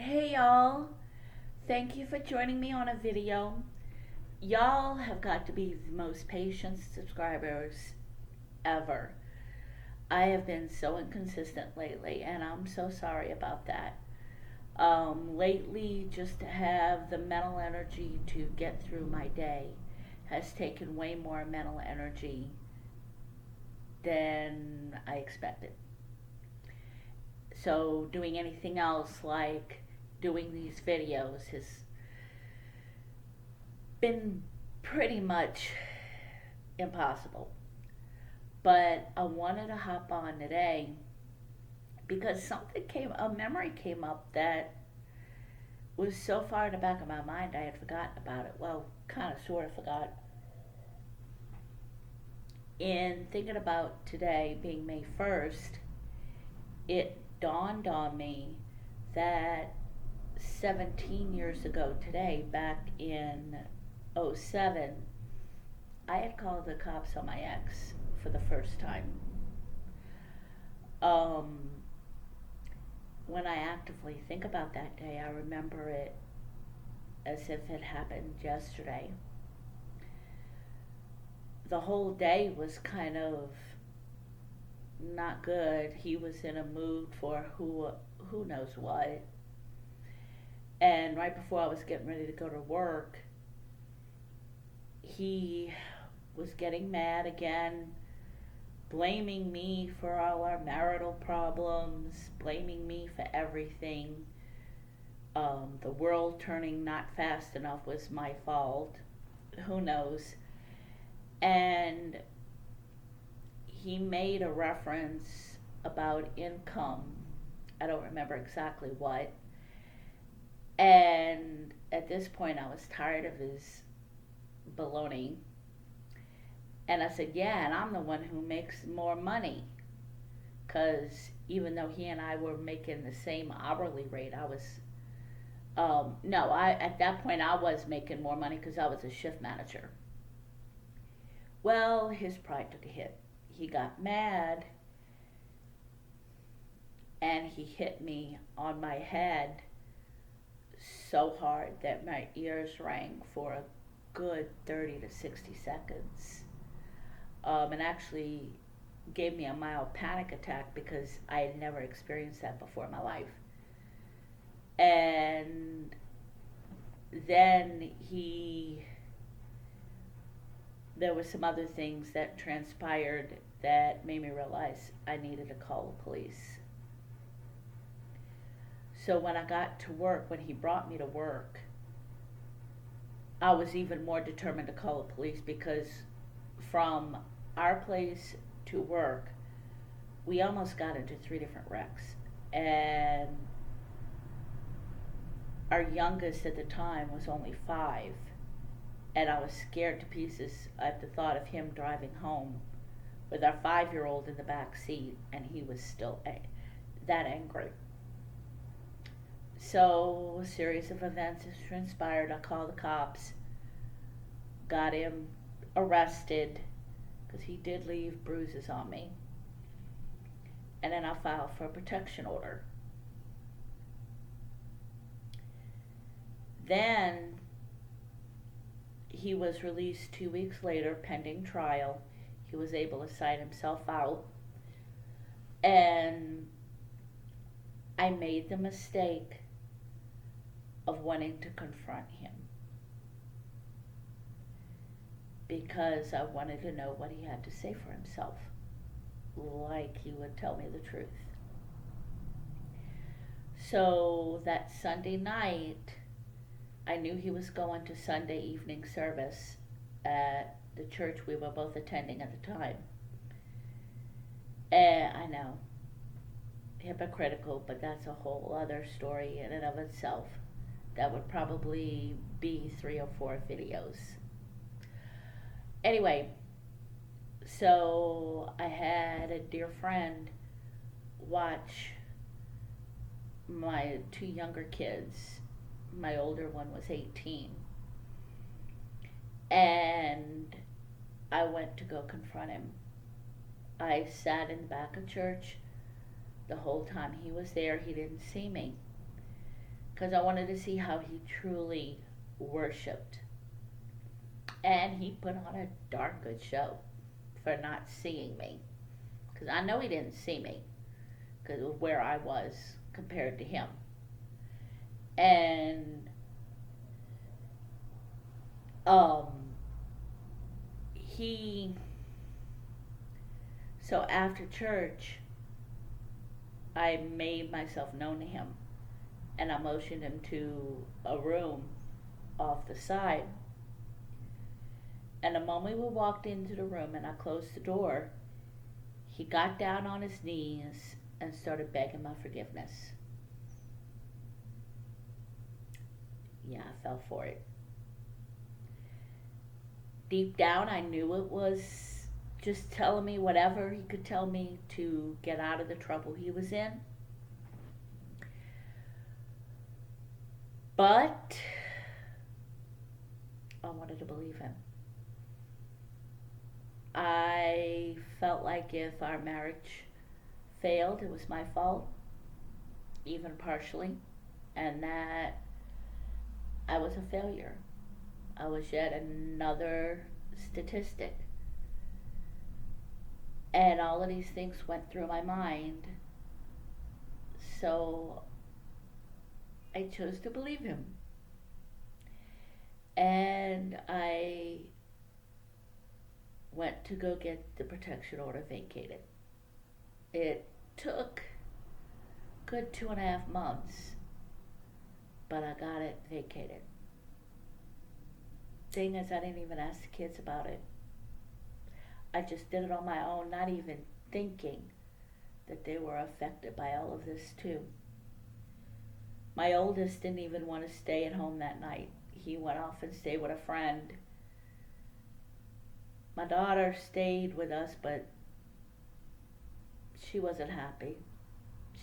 Hey y'all, thank you for joining me on a video. Y'all have got to be the most patient subscribers ever. I have been so inconsistent lately, and I'm so sorry about that. Lately, just to have the mental energy to get through my day has taken way more mental energy than I expected. So, doing anything else like doing these videos has been pretty much impossible. But I wanted to hop on today because a memory came up that was so far in the back of my mind I had forgotten about it. Well, kind of, sort of forgot. In thinking about today being May 1st, it dawned on me that 17 years ago today, back in '07, I had called the cops on my ex for the first time. Um, when I actively think about that day, I remember it as if it happened yesterday. The whole day was kind of not good. He was in a mood for who knows what. And right before I was getting ready to go to work, he was getting mad again, blaming me for all our marital problems, blaming me for everything. The world turning not fast enough was my fault. Who knows? And he made a reference about income. I don't remember exactly what. And at this point, I was tired of his baloney. And I said, yeah, and I'm the one who makes more money. Because even though he and I were making the same hourly rate, no, at that point, I was making more money because I was a shift manager. Well, his pride took a hit. He got mad and he hit me on my head so hard that my ears rang for a good 30 to 60 seconds. And actually gave me a mild panic attack because I had never experienced that before in my life. And then there were some other things that transpired that made me realize I needed to call the police. So when I got to work, when he brought me to work, I was even more determined to call the police because from our place to work, we almost got into 3 different wrecks. And our youngest at the time was only 5. And I was scared to pieces at the thought of him driving home with our 5-year-old in the back seat, and he was still that angry. So a series of events has transpired. I called the cops, got him arrested because he did leave bruises on me, and then I filed for a protection order. Then he was released 2 weeks later pending trial. He was able to sign himself out, and I made the mistake of wanting to confront him because I wanted to know what he had to say for himself, like he would tell me the truth. So that Sunday night, I knew he was going to Sunday evening service at the church we were both attending at the time. And I know, hypocritical, but that's a whole other story in and of itself. That would probably be 3 or 4 videos. Anyway, so I had a dear friend watch my 2 younger kids. My older one was 18. And I went to go confront him. I sat in the back of church the whole time he was there. He didn't see me. because I wanted to see how he truly worshiped. And he put on a darn good show for not seeing me, because I know he didn't see me because of where I was compared to him. And um, he, so after church, I made myself known to him, and I motioned him to a room off the side. And the moment we walked into the room and I closed the door, he got down on his knees and started begging my forgiveness. Yeah, I fell for it. Deep down, I knew it was just telling me whatever he could tell me to get out of the trouble he was in. But I wanted to believe him. I felt like if our marriage failed, it was my fault, even partially, and that I was a failure. I was yet another statistic. And all of these things went through my mind. So I chose to believe him. And I went to go get the protection order vacated. It took a good 2.5 months, but I got it vacated. Thing is, I didn't even ask the kids about it. I just did it on my own, not even thinking that they were affected by all of this too. My oldest didn't even want to stay at home that night. He went off and stayed with a friend. My daughter stayed with us, but she wasn't happy.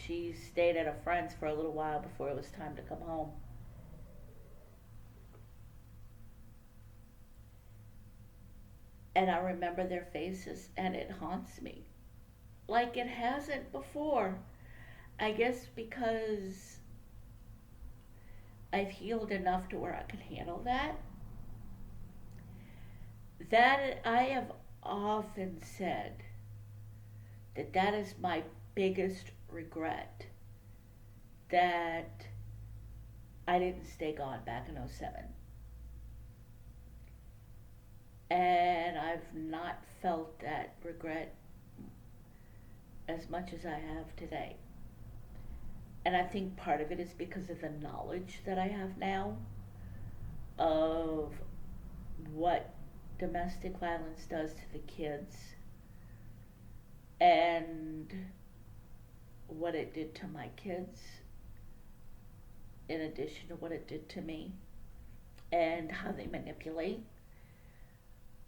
She stayed at a friend's for a little while before it was time to come home. And I remember their faces, and it haunts me like it hasn't before. I guess because I've healed enough to where I can handle that. That I have often said that is my biggest regret, that I didn't stay gone back in 07. And I've not felt that regret as much as I have today. And I think part of it is because of the knowledge that I have now of what domestic violence does to the kids and what it did to my kids in addition to what it did to me and how they manipulate.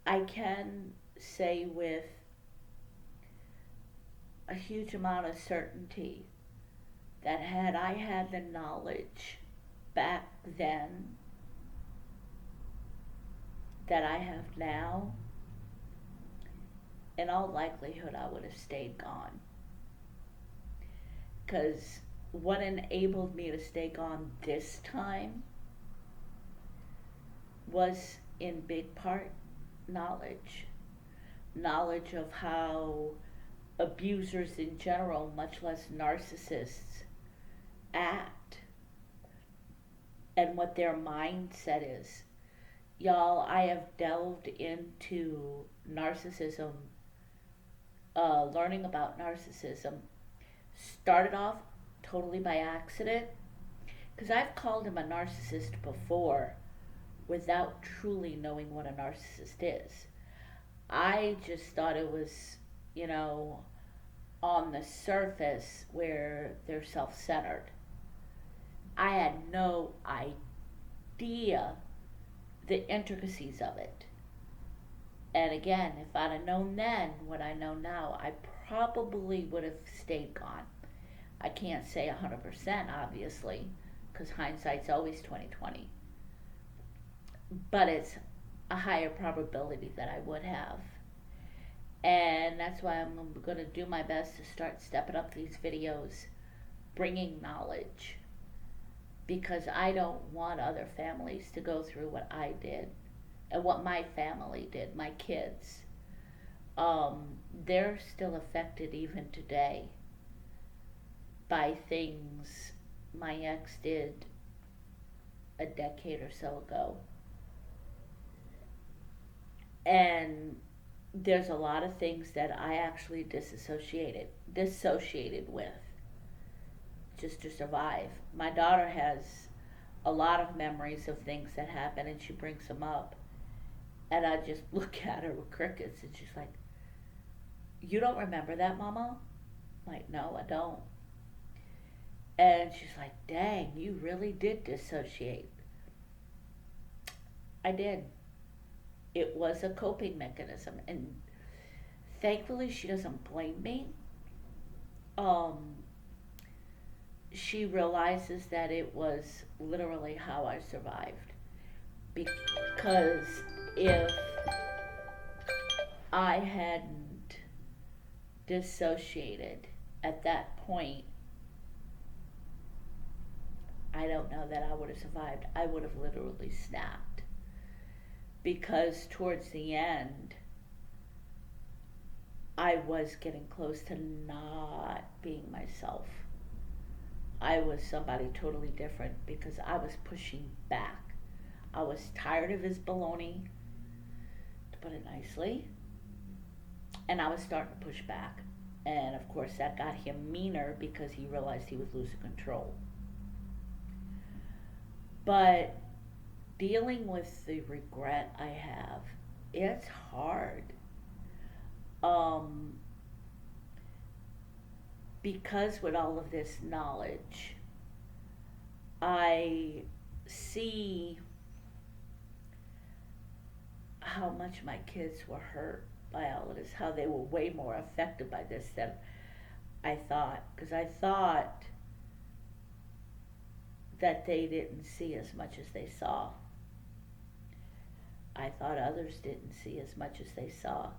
I can say with a huge amount of certainty that had I had the knowledge back then that I have now, in all likelihood I would have stayed gone. Because what enabled me to stay gone this time was in big part knowledge of how abusers in general, much less narcissists, act and what their mindset is. Y'all, I have delved into narcissism, learning about narcissism. Started off totally by accident, because I've called him a narcissist before without truly knowing what a narcissist is. I just thought it was, on the surface where they're self-centered. I had no idea the intricacies of it. And again, if I'd have known then what I know now, I probably would have stayed gone. I can't say 100%, obviously, because hindsight's always 20/20. But it's a higher probability that I would have. And that's why I'm going to do my best to start stepping up these videos, bringing knowledge, because I don't want other families to go through what I did and what my family did, my kids. They're still affected even today by things my ex did a decade or so ago. And there's a lot of things that I actually dissociated with just to survive. My daughter has a lot of memories of things that happen and she brings them up. And I just look at her with crickets and she's like, "You don't remember that, Mama?" I'm like, "No, I don't." And she's like, "Dang, you really did dissociate." I did. It was a coping mechanism. And thankfully, she doesn't blame me. Um, she realizes that it was literally how I survived. Because if I hadn't dissociated at that point, I don't know that I would have survived. I would have literally snapped. Because towards the end, I was getting close to not being myself. I was somebody totally different because I was pushing back. I was tired of his baloney, to put it nicely, and I was starting to push back. And of course, that got him meaner because he realized he was losing control. But dealing with the regret I have, it's hard. Um, because with all of this knowledge, I see how much my kids were hurt by all of this, how they were way more affected by this than I thought. Because I thought that they didn't see as much as they saw. I thought others didn't see as much as they saw.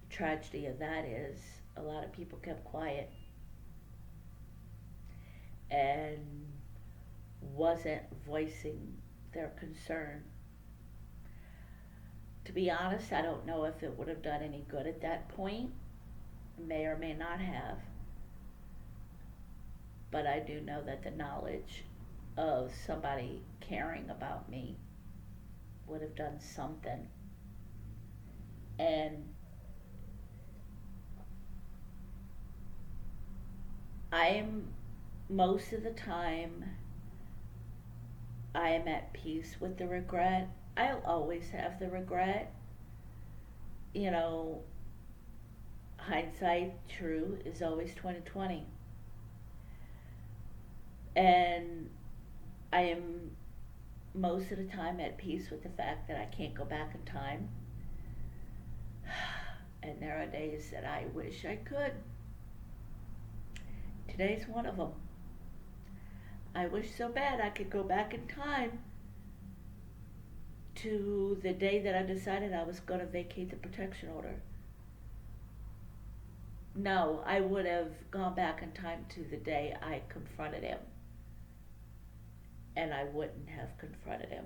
The tragedy of that is a lot of people kept quiet and wasn't voicing their concern. To be honest, I don't know if it would have done any good at that point. May or may not have. But I do know that the knowledge of somebody caring about me would have done something. And I'm, most of the time, I am at peace with the regret. I'll always have the regret. You know, hindsight, true, is always 2020. And I am most of the time at peace with the fact that I can't go back in time. And there are days that I wish I could. Today's one of them. I wish so bad I could go back in time to the day that I decided I was going to vacate the protection order. No, I would have gone back in time to the day I confronted him. And I wouldn't have confronted him.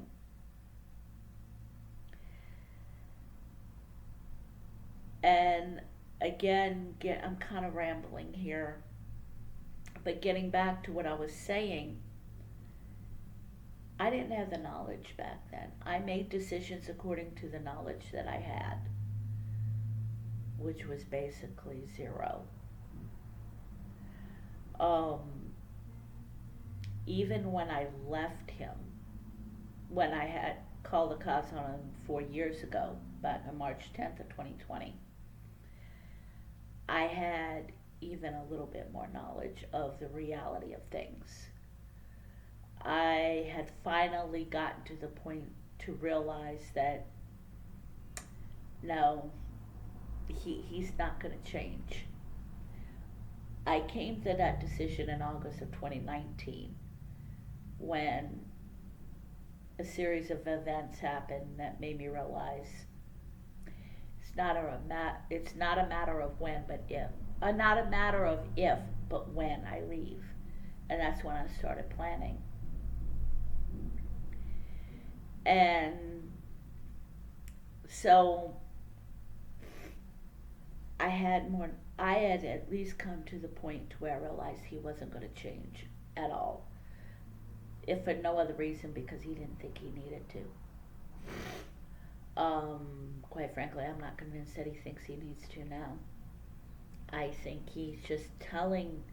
And again, I'm kind of rambling here. But getting back to what I was saying, I didn't have the knowledge back then. I made decisions according to the knowledge that I had, which was basically zero. Even when I left him, when I had called the cops on him 4 years ago, back on March 10th of 2020, I had even a little bit more knowledge of the reality of things. I had finally gotten to the point to realize that no, he's not going to change. I came to that decision in August of 2019 when a series of events happened that made me realize it's not a matter of when but if. Not a matter of if but when I leave. And that's when I started planning. And so I had more. I had at least come to the point where I realized he wasn't going to change at all, if for no other reason because he didn't think he needed to. Quite frankly, I'm not convinced that he thinks he needs to now. I think he's just telling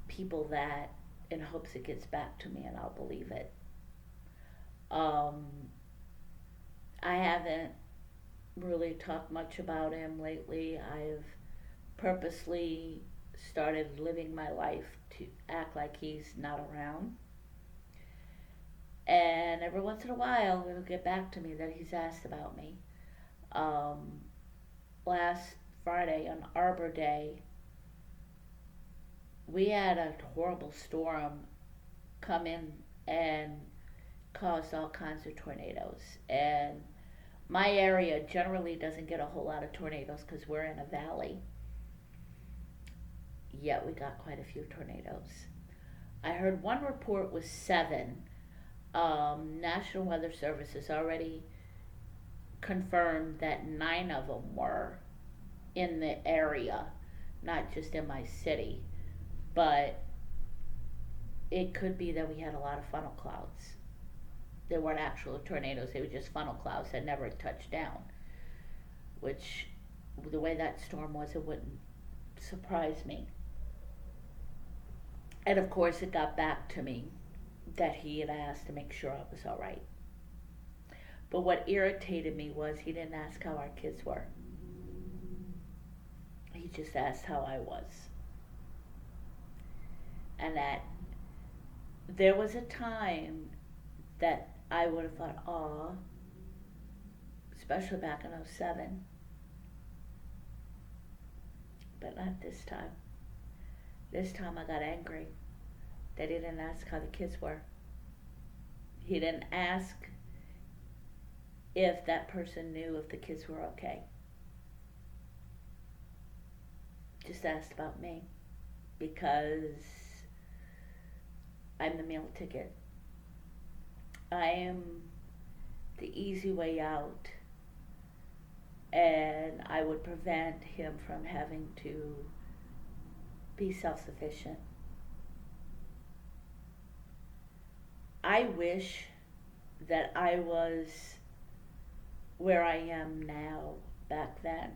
people that in hopes it gets back to me and I'll believe it. Um, I haven't really talked much about him lately. I've purposely started living my life to act like he's not around. And every once in a while, it'll get back to me that he's asked about me. Um, Last Friday on Arbor Day, we had a horrible storm come in and caused all kinds of tornadoes. And my area generally doesn't get a whole lot of tornadoes because we're in a valley. Yet we got quite a few tornadoes. I heard one report was 7. National Weather Service has already confirmed that 9 of them were in the area, not just in my city. But it could be that we had a lot of funnel clouds. They weren't actual tornadoes, they were just funnel clouds that never touched down. Which, the way that storm was, it wouldn't surprise me. And of course, it got back to me that he had asked to make sure I was all right. But what irritated me was he didn't ask how our kids were. He just asked how I was. And that there was a time that I would have thought, aw, especially back in 07. But not this time. This time I got angry that he didn't ask how the kids were. He didn't ask if that person knew if the kids were okay. Just asked about me because I'm the meal ticket. I am the easy way out, and I would prevent him from having to be self-sufficient. I wish that I was where I am now back then,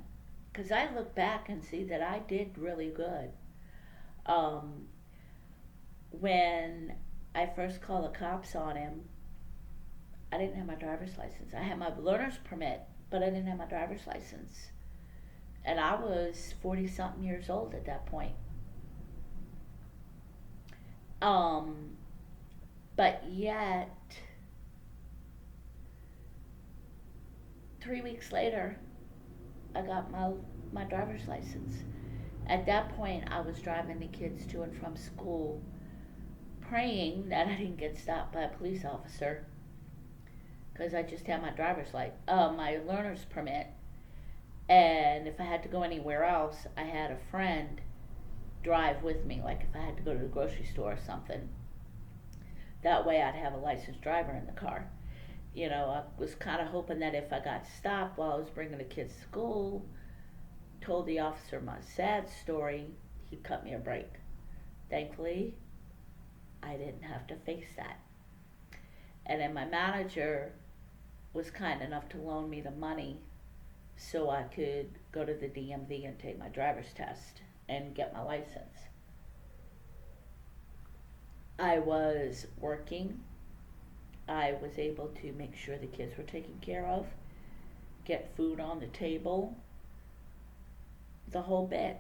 because I look back and see that I did really good. When I first called the cops on him, I didn't have my driver's license. I had my learner's permit, but I didn't have my driver's license. And I was 40-something years old at that point. But yet, 3 weeks later, I got my driver's license. At that point, I was driving the kids to and from school, praying that I didn't get stopped by a police officer, because I just had my my learner's permit. And if I had to go anywhere else, I had a friend drive with me, like if I had to go to the grocery store or something. That way I'd have a licensed driver in the car. You know, I was kind of hoping that if I got stopped while I was bringing the kids to school, told the officer my sad story, he'd cut me a break. Thankfully, I didn't have to face that. And then my manager was kind enough to loan me the money so I could go to the DMV and take my driver's test and get my license. I was working. I was able to make sure the kids were taken care of, get food on the table, the whole bit.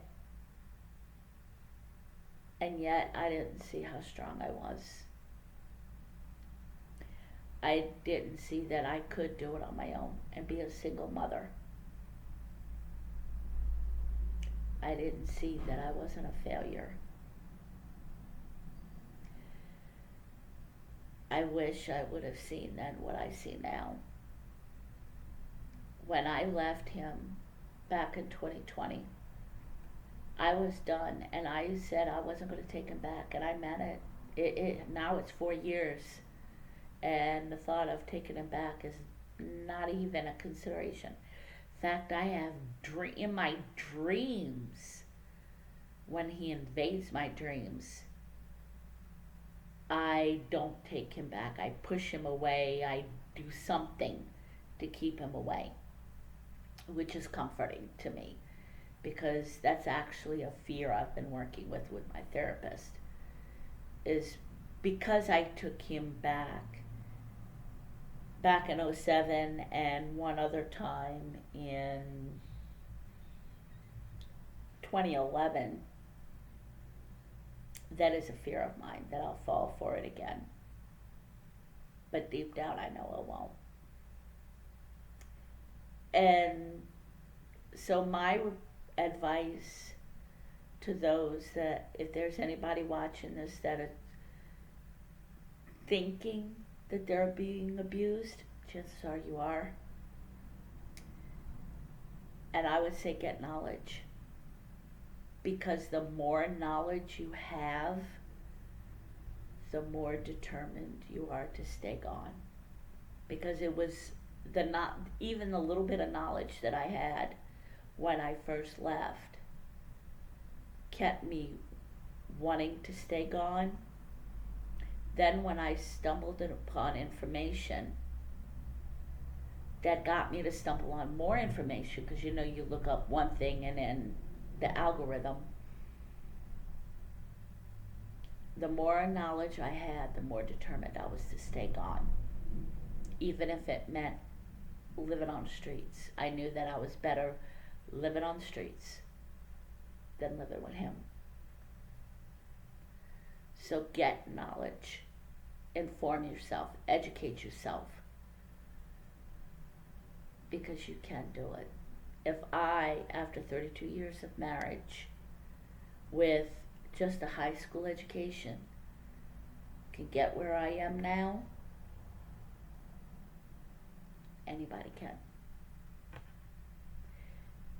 And yet I didn't see how strong I was. I didn't see that I could do it on my own and be a single mother. I didn't see that I wasn't a failure. I wish I would have seen then what I see now. When I left him back in 2020, I was done, and I said I wasn't going to take him back, and I meant it. Now it's 4 years, and the thought of taking him back is not even a consideration. In fact, I have in my dreams, when he invades my dreams, I don't take him back. I push him away. I do something to keep him away, which is comforting to me because that's actually a fear I've been working with my therapist. Is because I took him back in '07 and one other time in 2011, that is a fear of mine that I'll fall for it again. But deep down, I know I won't. And so, my advice to those that, if there's anybody watching this that is thinking that they're being abused, chances are you are. And I would say get knowledge. Because the more knowledge you have, the more determined you are to stay gone. Because it was the not even the little bit of knowledge that I had when I first left kept me wanting to stay gone. Then when I stumbled upon information that got me to stumble on more information, because you look up one thing and then the algorithm, the more knowledge I had, the more determined I was to stay gone. Even if it meant living on the streets. I knew that I was better living on the streets than living with him. So get knowledge, inform yourself, educate yourself, because you can do it. If I, after 32 years of marriage, with just a high school education, can get where I am now, anybody can.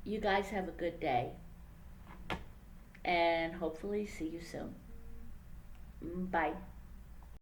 You guys have a good day, and hopefully see you soon. Bye.